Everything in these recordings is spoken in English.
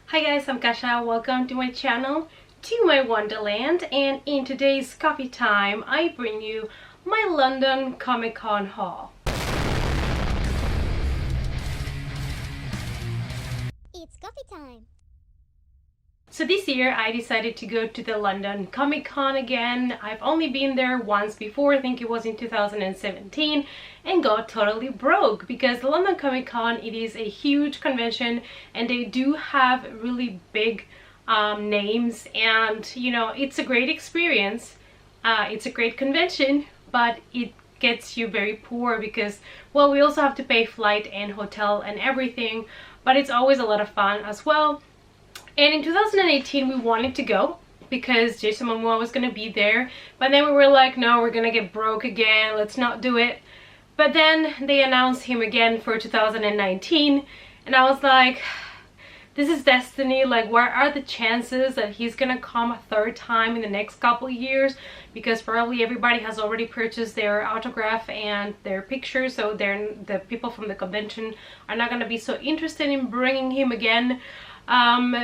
Hi guys, I'm Kasha. Welcome to my channel, to my Wonderland, and in today's coffee time I bring you my London Comic Con haul. It's coffee time! So this year I decided to go to the London Comic Con again. I've only been there once before, I think it was in 2017, and got totally broke because the London Comic Con, it is a huge convention and they do have really big names, and you know, it's a great experience. It's a great convention, but it gets you very poor because, well, we also have to pay flight and hotel and everything, but it's always a lot of fun as well. And in 2018 we wanted to go because Jason Momoa was gonna be there, but then we were like, no, we're gonna get broke again, let's not do it. But then they announced him again for 2019 and I was like, this is destiny. Like, what are the chances that he's gonna come a third time in the next couple of years? Because probably everybody has already purchased their autograph and their picture, so the people from the convention are not gonna be so interested in bringing him again.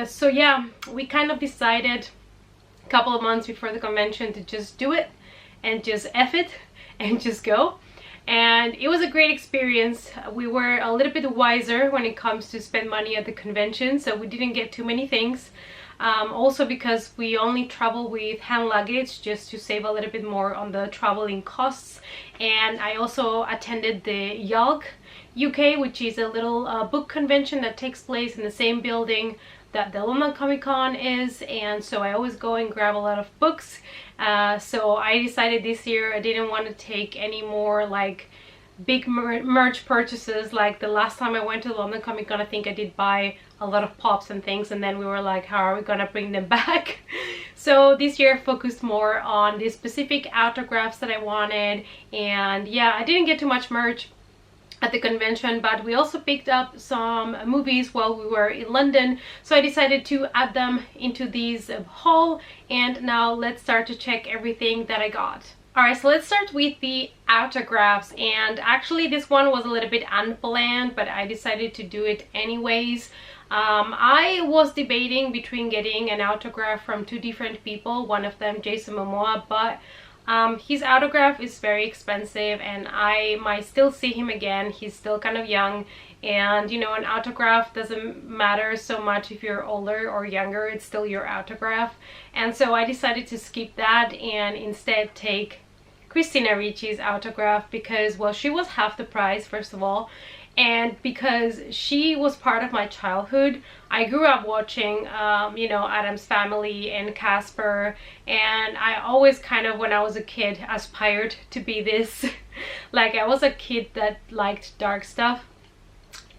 So yeah, we kind of decided a couple of months before the convention to just do it and just F it and just go. And it was a great experience. We were a little bit wiser when it comes to spend money at the convention, so we didn't get too many things. Also because we only travel with hand luggage just to save a little bit more on the traveling costs. And I also attended the YALC UK, which is a little book convention that takes place in the same building that the London Comic Con is, and so I always go and grab a lot of books. So I decided this year I didn't want to take any more like big merch purchases. Like the last time I went to the London Comic Con, I think I did buy a lot of pops and things, and then we were like, how are we gonna bring them back? So this year I focused more on the specific autographs that I wanted, and yeah, I didn't get too much merch at the convention, but we also picked up some movies while we were in London, so I decided to add them into these haul. And now let's start to check everything that I got. Alright, so let's start with the autographs, and actually this one was a little bit unplanned, but I decided to do it anyways. I was debating between getting an autograph from two different people, one of them Jason Momoa, but his autograph is very expensive and I might still see him again. He's still kind of young, and you know, an autograph doesn't matter so much if you're older or younger, it's still your autograph. And so I decided to skip that and instead take Christina Ricci's autograph because, well, she was half the price, first of all, and because she was part of my childhood. I grew up watching you know, Addams Family and Casper, and I always kind of, when I was a kid, aspired to be this. Like, I was a kid that liked dark stuff,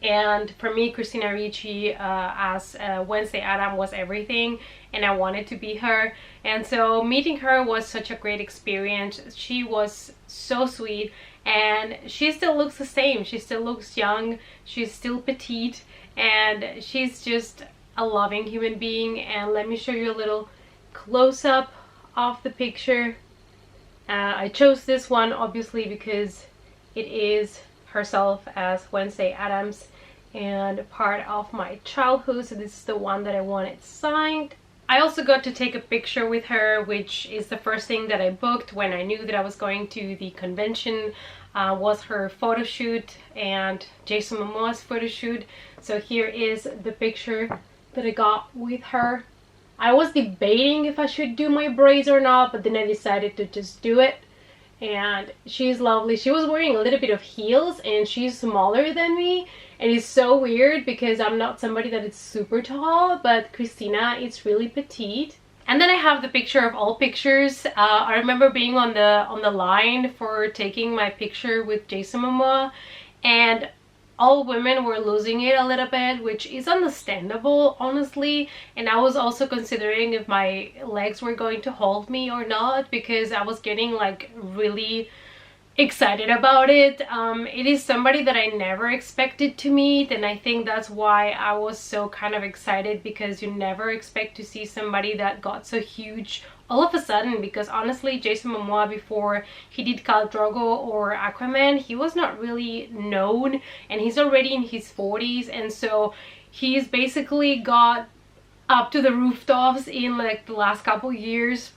and for me Christina Ricci as Wednesday Addams was everything, and I wanted to be her. And so meeting her was such a great experience. She was so sweet, and she still looks the same. She still looks young, she's still petite, and she's just a loving human being. And let me show you a little close-up of the picture. I chose this one obviously because it is herself as Wednesday Addams and part of my childhood, so this is the one that I wanted signed. I also got to take a picture with her, which is the first thing that I booked when I knew that I was going to the convention. Was her photo shoot and Jason Momoa's photo shoot. So here is the picture that I got with her. I was debating if I should do my braids or not, but then I decided to just do it. And she's lovely. She was wearing a little bit of heels and she's smaller than me, and it's so weird because I'm not somebody that is super tall, but Christina is really petite. And then I have the picture of all pictures. I remember being on the line for taking my picture with Jason Momoa, and all women were losing it a little bit, which is understandable, honestly. And I was also considering if my legs were going to hold me or not, because I was getting like really excited about it. It is somebody that I never expected to meet, and I think that's why I was so kind of excited, because you never expect to see somebody that got so huge all of a sudden. Because honestly, Jason Momoa, before he did Khal Drogo or Aquaman, he was not really known, and he's already in his 40s, and so he's basically got up to the rooftops in like the last couple years.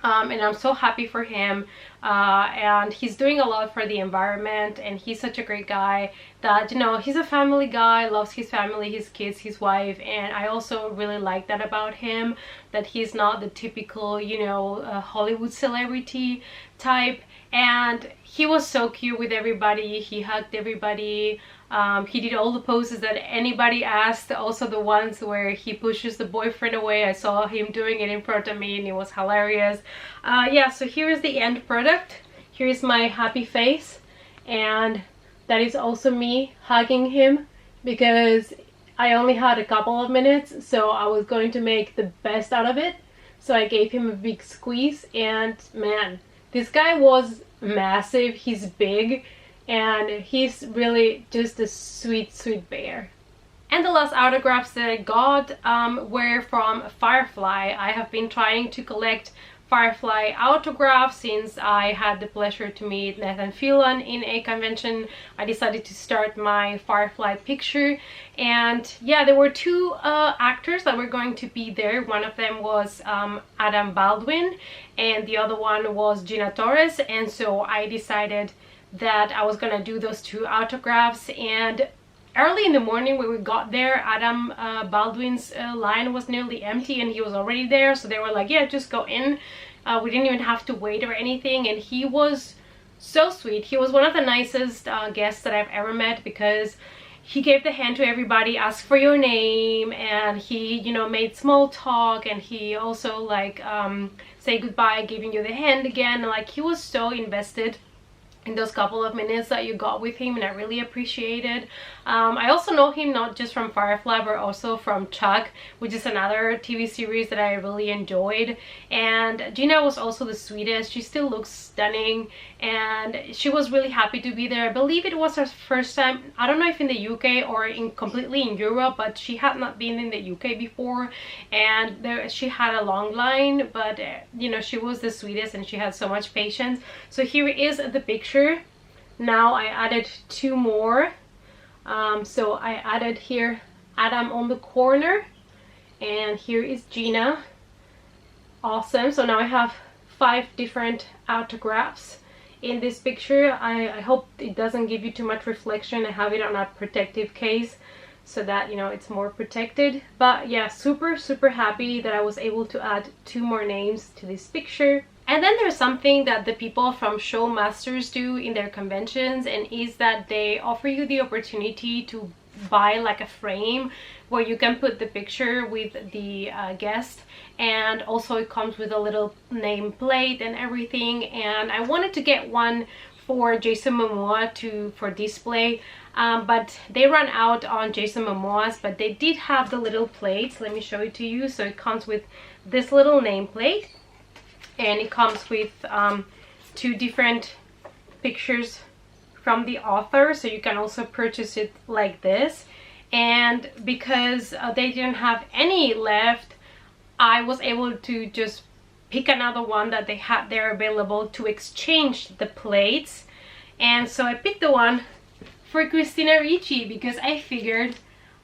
And I'm so happy for him, and he's doing a lot for the environment, and he's such a great guy that, you know, he's a family guy, loves his family, his kids, his wife, and I also really like that about him, that he's not the typical, you know, Hollywood celebrity type. And he was so cute with everybody, he hugged everybody. He did all the poses that anybody asked, also the ones where he pushes the boyfriend away. I saw him doing it in front of me and it was hilarious. Yeah, so here is the end product. Here is my happy face, and that is also me hugging him because I only had a couple of minutes, so I was going to make the best out of it. So I gave him a big squeeze, and man, this guy was massive. He's big, and he's really just a sweet, sweet bear. And the last autographs that I got were from Firefly. I have been trying to collect Firefly autographs since I had the pleasure to meet Nathan Fillion in a convention. I decided to start my Firefly picture, and yeah, there were two actors that were going to be there. One of them was Adam Baldwin, and the other one was Gina Torres, and so I decided that I was gonna do those two autographs. And early in the morning when we got there, Adam Baldwin's line was nearly empty and he was already there, so they were like, yeah, just go in. We didn't even have to wait or anything, and he was so sweet. He was one of the nicest guests that I've ever met, because he gave the hand to everybody, asked for your name, and he, you know, made small talk, and he also like say goodbye, giving you the hand again. Like, he was so invested in those couple of minutes that you got with him, and I really appreciate it. I also know him not just from Firefly but also from Chuck, which is another TV series that I really enjoyed. And Gina was also the sweetest. She still looks stunning, and she was really happy to be there. I believe it was her first time, I don't know if in the UK or completely in Europe, but she had not been in the UK before, and she had a long line, but you know, she was the sweetest and she had so much patience. So here is the picture. Now I added two more. So I added here Adam on the corner, and here is Gina. Awesome. So now I have 5 different autographs in this picture. I hope it doesn't give you too much reflection. I have it on a protective case so that, you know, it's more protected. But yeah, super, super happy that I was able to add 2 more names to this picture. And then there's something that the people from Showmasters do in their conventions, and is that they offer you the opportunity to buy like a frame where you can put the picture with the guest, and also it comes with a little name plate and everything. And I wanted to get one for Jason Momoa for display, but they ran out on Jason Momoa's, but they did have the little plates. Let me show it to you. So it comes with this little name plate, and it comes with 2 different pictures from the author, so you can also purchase it like this. And because they didn't have any left, I was able to just pick another one that they had there available to exchange the plates. And so I picked the one for Christina Ricci, because I figured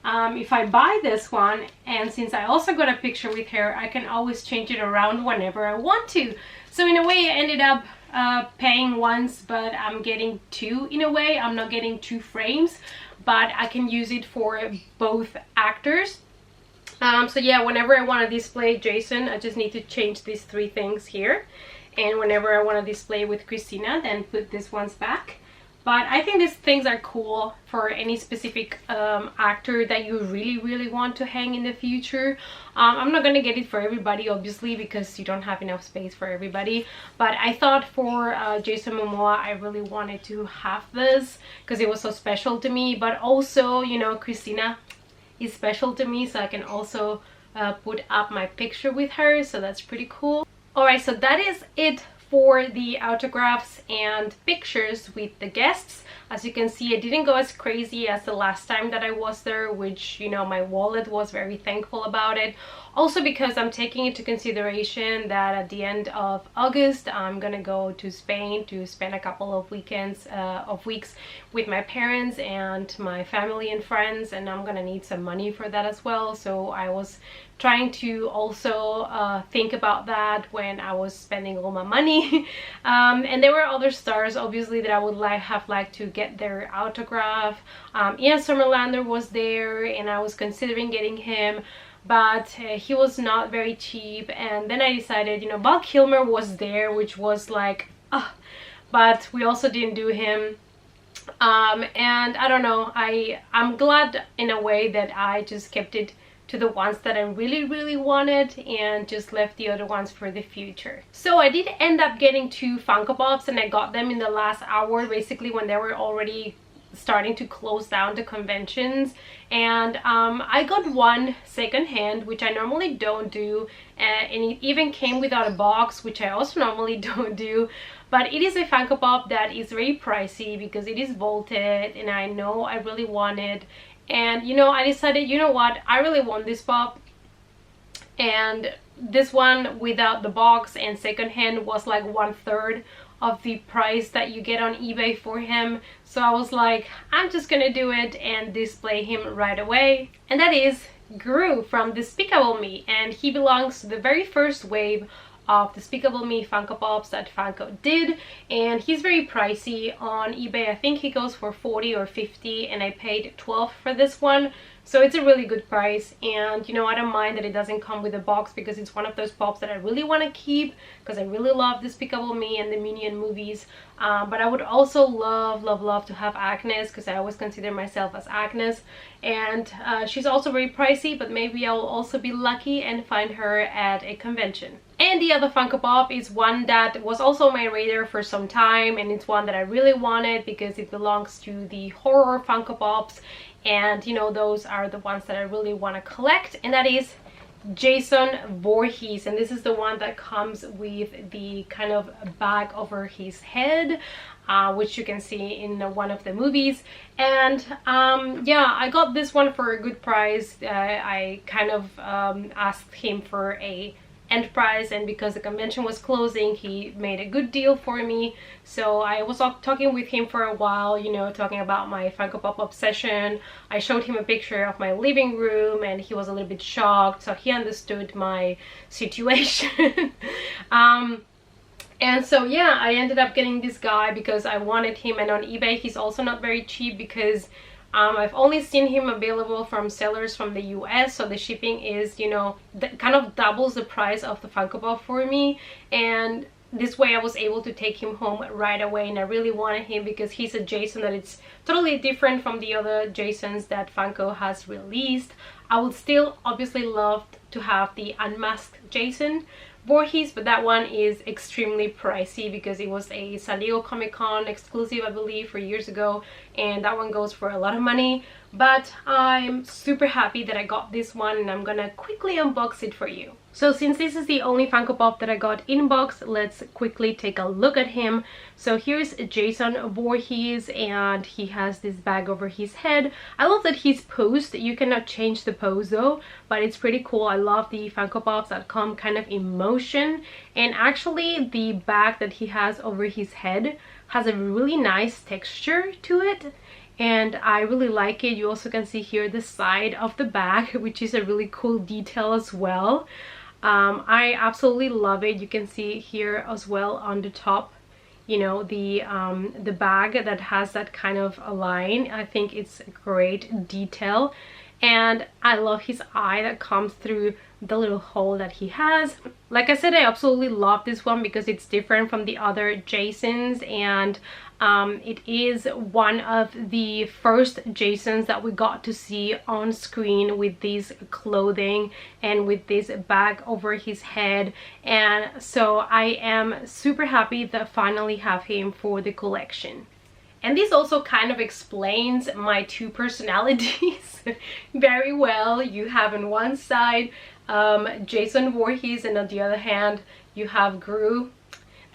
if I buy this one, and since I also got a picture with her, I can always change it around whenever I want to. So in a way I ended up paying once, but I'm getting 2 in a way. I'm not getting 2 frames, but I can use it for both actors. So yeah, whenever I want to display Jason, I just need to change these 3 things here, and whenever I want to display with Christina, then put these ones back. But I think these things are cool for any specific actor that you really, really want to hang in the future. I'm not gonna get it for everybody, obviously, because you don't have enough space for everybody. But I thought for Jason Momoa, I really wanted to have this because it was so special to me. But also, you know, Christina is special to me, so I can also put up my picture with her. So that's pretty cool. Alright, so that is it for the autographs and pictures with the guests. As you can see, I didn't go as crazy as the last time that I was there, which, you know, my wallet was very thankful about it. Also because I'm taking into consideration that at the end of August I'm gonna go to Spain to spend a couple of weeks with my parents and my family and friends, and I'm gonna need some money for that as well. So I was trying to also think about that when I was spending all my money. And there were other stars obviously that I would have liked to get their autograph. Ian Somerlander was there and I was considering getting him, but he was not very cheap. And then I decided, you know, Val Kilmer was there, which was like, but we also didn't do him. And I don't know, I'm glad in a way that I just kept it to the ones that I really wanted and just left the other ones for the future. So I did end up getting 2 Funko Pops, and I got them in the last hour, basically when they were already starting to close down the conventions. And I got one secondhand, which I normally don't do, and it even came without a box, which I also normally don't do. But it is a Funko Pop that is very pricey because it is vaulted, and I know I really want it. And you know, I decided, you know what, I really want this pop, and this one without the box and secondhand was like 1/3 of the price that you get on eBay for him. So I was like, I'm just gonna do it and display him right away. And that is Gru from Despicable Me, and he belongs to the very first wave of Despicable Me Funko Pops that Funko did, and he's very pricey on eBay. I think he goes for 40 or 50, and I paid 12 for this one. So it's a really good price, and you know, I don't mind that it doesn't come with a box because it's one of those pops that I really want to keep because I really love Despicable Me and the Minion movies. But I would also love to have Agnes, because I always consider myself as Agnes, and she's also very pricey, but maybe I'll also be lucky and find her at a convention. And the other Funko Pop is one that was also on my radar for some time, and it's one that I really wanted because it belongs to the horror Funko Pops, and you know, those are the ones that I really want to collect, and that is Jason Voorhees. And this is the one that comes with the kind of bag over his head, which you can see in one of the movies. And yeah, I got this one for a good price. I kind of asked him for a end price, and because the convention was closing, he made a good deal for me. So I was talking with him for a while, you know, talking about my Funko Pop obsession. I showed him a picture of my living room and he was a little bit shocked, so he understood my situation. And so yeah, I ended up getting this guy because I wanted him, and on eBay he's also not very cheap because I've only seen him available from sellers from the US, so the shipping is, you know, kind of doubles the price of the Funko Pop for me. And this way I was able to take him home right away, and I really wanted him because he's a Jason that it's totally different from the other Jasons that Funko has released. I would still obviously love to have the unmasked Jason Voorhees, but that one is extremely pricey because it was a San Diego Comic-Con exclusive, I believe, for years ago, and that one goes for a lot of money. But I'm super happy that I got this one, and I'm gonna quickly unbox it for you. So since this is the only Funko Pop that I got in box, let's quickly take a look at him. So here's Jason Voorhees, and he has this bag over his head. I love that he's posed. You cannot change the pose though, but it's pretty cool. I love the Funko Pops that come kind of in motion. And actually the bag that he has over his head has a really nice texture to it, and I really like it. You also can see here the side of the bag, which is a really cool detail as well. I absolutely love it. You can see here as well on the top, you know, the bag that has that kind of a line. I think it's a great detail, and I love his eye that comes through the little hole that he has. Like I said, I absolutely love this one because it's different from the other Jasons, and it is one of the first Jasons that we got to see on screen with this clothing and with this bag over his head. And so I am super happy that I finally have him for the collection. And this also kind of explains my two personalities very well. You have on one side Jason Voorhees, and on the other hand you have Gru.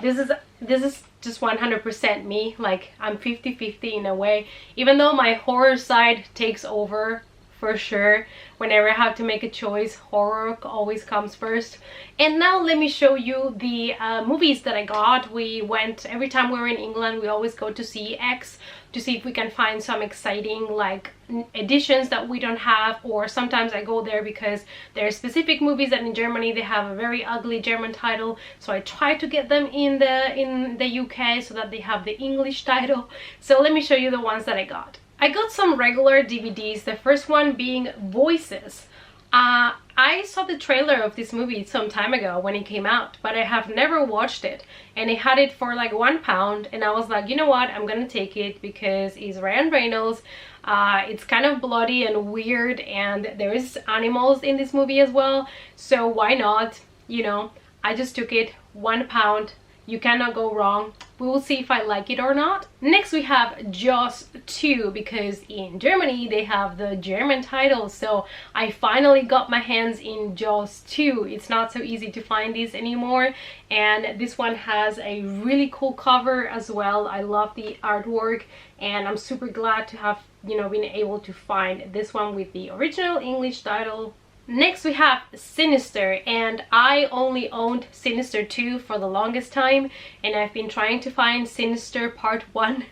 This is just 100% me. Like I'm 50-50 in a way, even though my horror side takes over for sure. Whenever I have to make a choice, horror always comes first. And now let me show you the movies that I got. We went, every time we were in England, we always go to see X to see if we can find some exciting like editions that we don't have, or sometimes I go there because there are specific movies that in Germany they have a very ugly German title, so I try to get them in the UK so that they have the English title. So let me show you the ones that I got. I got some regular DVDs, the first one being Voices. I saw the trailer of this movie some time ago when it came out, but I have never watched it, and they had it for like £1, and I was like, you know what, I'm gonna take it because it's Ryan Reynolds. It's kind of bloody and weird, and there is animals in this movie as well, so why not, you know. I just took it, £1. You cannot go wrong. We will see if I like it or not. Next we have Jaws 2, because in Germany they have the German title, so I finally got my hands in Jaws 2. It's not so easy to find these anymore, and this one has a really cool cover as well. I love the artwork, and I'm super glad to have, you know, been able to find this one with the original English title. Next we have Sinister, and I only owned Sinister 2 for the longest time, and I've been trying to find Sinister Part 1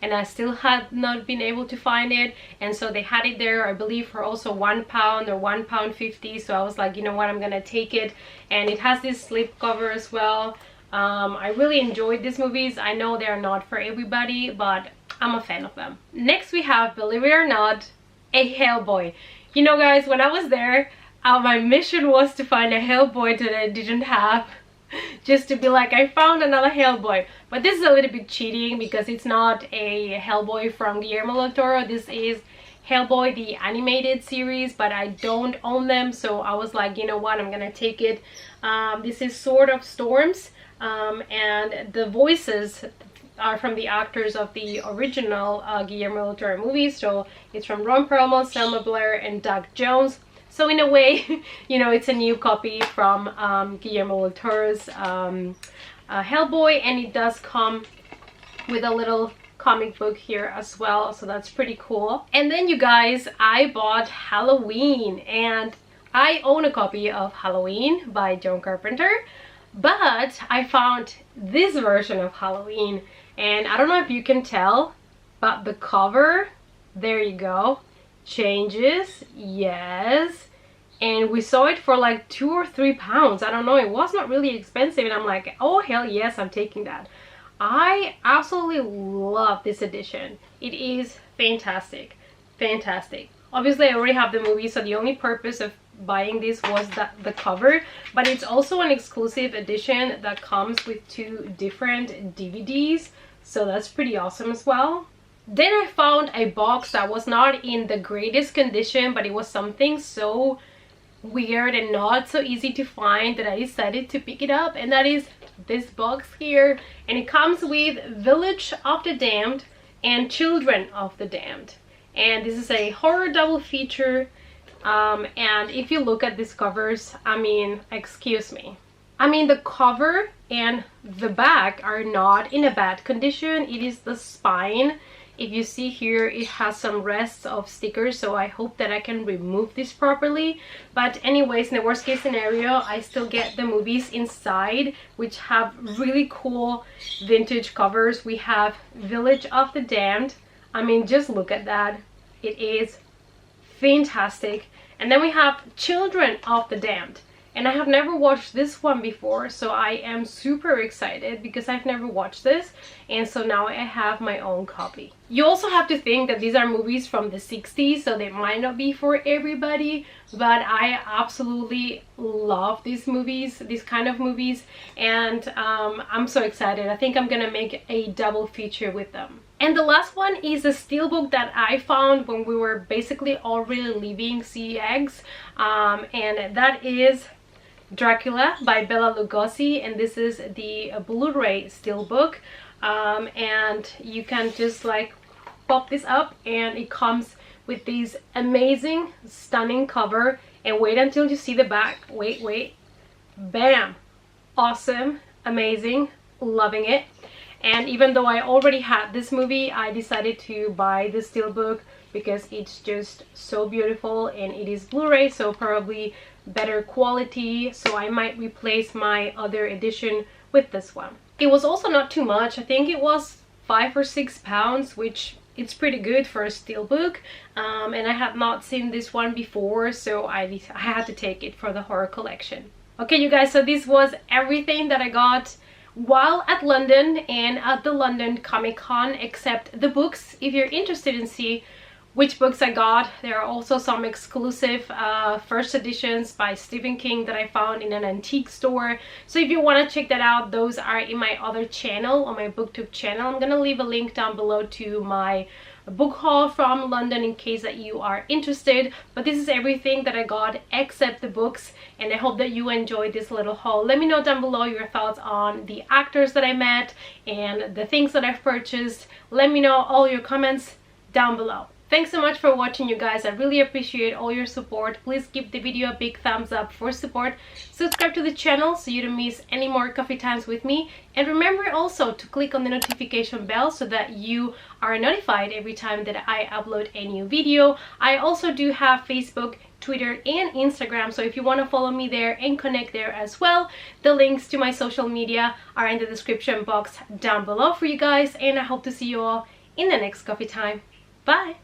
and I still had not been able to find it, and so they had it there, I believe, for also £1 or £1.50, so I was like, you know what, I'm gonna take it. And it has this slipcover as well. I really enjoyed these movies. I know they're not for everybody, but I'm a fan of them. Next we have, believe it or not, a Hellboy. You know guys, when I was there, my mission was to find a Hellboy that I didn't have, just to be like, I found another Hellboy. But this is a little bit cheating because it's not a Hellboy from Guillermo del Toro. This is Hellboy the animated series, but I don't own them, so I was like, you know what, I'm gonna take it. This is Sword of Storms, and the voices are from the actors of the original Guillermo del Toro movies. So it's from Ron Perlman, Selma Blair, and Doug Jones. So in a way, you know, it's a new copy from Guillermo del Toro's Hellboy, and it does come with a little comic book here as well, so that's pretty cool. And then you guys, I bought Halloween, and I own a copy of Halloween by John Carpenter, but I found this version of Halloween, and I don't know if you can tell, but the cover, there you go, changes, yes, and we saw it for like £2 or £3. I don't know, it was not really expensive, and I'm like, oh hell yes, I'm taking that. I absolutely love this edition. It is fantastic, fantastic. Obviously I already have the movie, so the only purpose of buying this was the cover, but it's also an exclusive edition that comes with 2 different DVDs, so that's pretty awesome as well. Then I found a box that was not in the greatest condition, but it was something so weird and not so easy to find that I decided to pick it up, and that is this box here, and it comes with Village of the Damned and Children of the Damned, and this is a horror double feature. And if you look at these covers, I mean, excuse me, I mean, the cover and the back are not in a bad condition. It is the spine. If you see here, it has some rests of stickers, so I hope that I can remove this properly. But anyways, in the worst case scenario, I still get the movies inside, which have really cool vintage covers. We have Village of the Damned. I mean, just look at that. It is fantastic. And then we have Children of the Damned, and I have never watched this one before, so I am super excited because I've never watched this, and so now I have my own copy. You also have to think that these are movies from the 60s, so they might not be for everybody, but I absolutely love these movies, these kind of movies, and I'm so excited. I think I'm gonna make a double feature with them. And the last one is a steelbook that I found when we were basically already leaving CEX, and that is Dracula by Bela Lugosi, and this is the Blu-ray steelbook, and you can just like pop this up, and it comes with this amazing, stunning cover. And wait until you see the back. Wait, bam, awesome, amazing, loving it. And even though I already had this movie, I decided to buy the steelbook because it's just so beautiful, and it is Blu-ray, so probably better quality, so I might replace my other edition with this one. It was also not too much. I think it was £5 or £6, which it's pretty good for a steelbook, and I had not seen this one before, so I had to take it for the horror collection. Okay, you guys, so this was everything that I got while at London and at the London Comic-Con, except the books. If you're interested in see which books I got, there are also some exclusive first editions by Stephen King that I found in an antique store. So if you want to check that out, those are in my other channel, on my booktube channel. I'm gonna leave a link down below to my book haul from London in case that you are interested. But this is everything that I got except the books, and I hope that you enjoyed this little haul. Let me know down below your thoughts on the actors that I met and the things that I've purchased. Let me know all your comments down below. Thanks so much for watching, you guys. I really appreciate all your support. Please give the video a big thumbs up for support. Subscribe to the channel so you don't miss any more coffee times with me. And remember also to click on the notification bell so that you are notified every time that I upload a new video. I also do have Facebook, Twitter, and Instagram, so if you want to follow me there and connect there as well, the links to my social media are in the description box down below for you guys. And I hope to see you all in the next coffee time. Bye!